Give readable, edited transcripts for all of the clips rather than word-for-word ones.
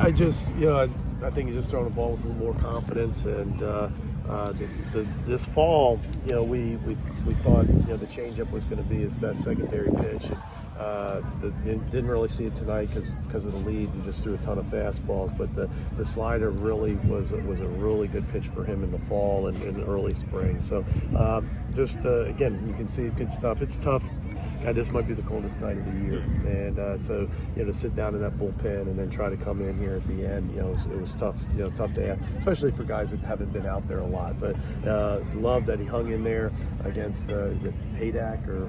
I just, I think he's just throwing the ball with a little more confidence, and this fall, we thought, the changeup was going to be his best secondary pitch. Didn't really see it tonight because of the lead. He just threw a ton of fastballs, but the slider really was a really good pitch for him in the fall and in early spring. So again, you can see good stuff. It's tough. God, this might be the coldest night of the year, and so to sit down in that bullpen and then try to come in here at the end, it was tough. Tough to ask, especially for guys that haven't been out there a lot. But love that he hung in there against is it Haydak or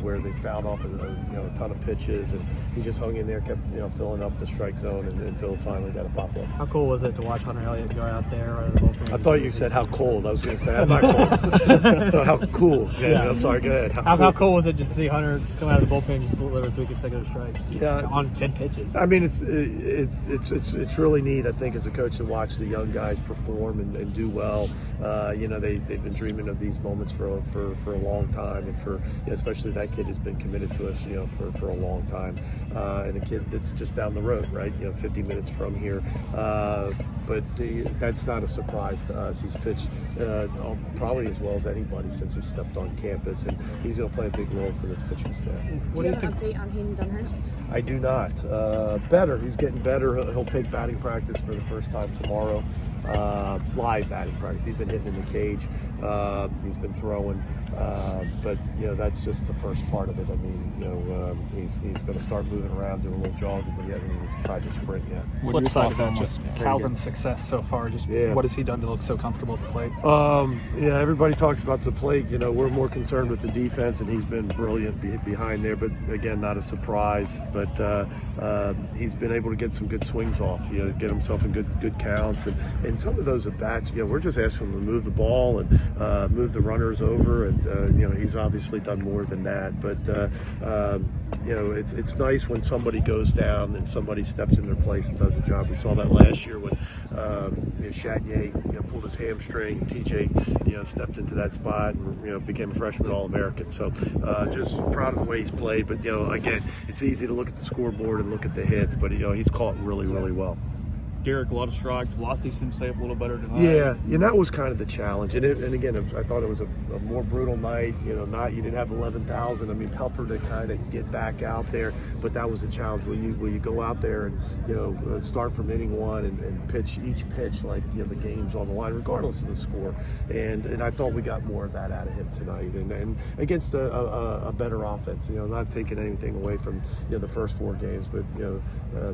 where they fouled off a ton of pitches, and he just hung in there, kept filling up the strike zone until it finally got a pop up. How cool was it to watch Hunter Elliott go out there? I thought you said how cold. I was going to say I'm not cold. So how cool? Yeah. I'm sorry. Go ahead. How cool was it just to see Hunter just come out of the bullpen and just deliver 3 consecutive strikes? Yeah, on 10 pitches. I mean, it's really neat. I think as a coach to watch the young guys perform and do well. They've been dreaming of these moments for a long time, and for especially that kid who's been committed to us for a long time, and a kid that's just down the road, right? 50 minutes from here. But that's not a surprise to us. He's pitched probably as well as anybody since he stepped on campus, and he's going to play a big role for this pitching staff. Do you have an update on Hayden Dunhurst? I do not. Better. He's getting better. He'll take batting practice for the first time tomorrow. Live batting practice. He's been hitting in the cage. He's been throwing. But that's just the first part of it. I mean, he's going to start moving around, doing a little jogging, but he hasn't even tried to sprint yet. Flip side of that, just Calvin's success so far. What has he done to look so comfortable at the plate? Everybody talks about the plate. We're more concerned with the defense, and he's been brilliant behind there. But again, not a surprise. But he's been able to get some good swings off. Get himself in good counts, and some of those at bats. We're just asking him to move the ball and move the runners over, and he's obviously done more than that. But it's nice when somebody goes down and somebody steps in their place and does a job. We saw that last year when Chatnier pulled his hamstring. TJ stepped into that spot and became a freshman All-American. So just proud of the way he's played. But again, it's easy to look at the scoreboard and look at the hits, but he's caught really well. Derek, a lot of strikes. Velocity seems to stay up a little better tonight. Yeah, that was kind of the challenge. And again, I thought it was a more brutal night. You didn't have 11,000. I mean, tougher to kind of get back out there. But that was a challenge. Will you go out there and start from inning one and pitch each pitch like the game's on the line, regardless of the score. And I thought we got more of that out of him tonight. And against a better offense. Not taking anything away from the first 4 games, but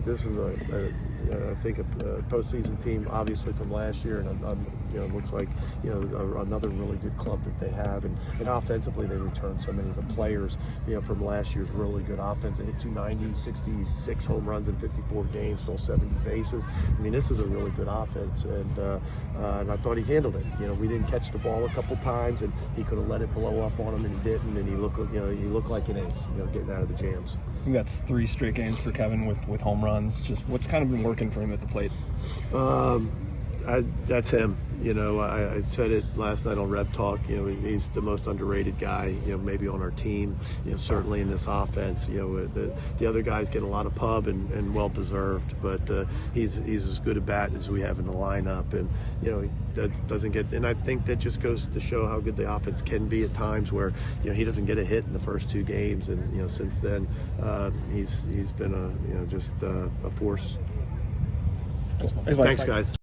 this is I think a postseason team, obviously from last year, and it looks like another really good club that they have, and offensively they returned so many of the players from last year's really good offense. They hit 290, 66 home runs in 54 games, stole 70 bases. I mean, this is a really good offense, and I thought he handled it. We didn't catch the ball a couple times, and he could have let it blow up on him, and he didn't. And he looked like an ace, getting out of the jams. I think that's 3 straight games for Kevin with home runs. Just what's kind of been working for him at the plate? That's him. I said it last night on Rep Talk. He's the most underrated guy. Maybe on our team. Certainly in this offense. The other guys get a lot of pub and well deserved. But he's as good a bat as we have in the lineup. And he doesn't get. And I think that just goes to show how good the offense can be at times where he doesn't get a hit in the first 2 games. And since then he's been just a force. Thanks, guys.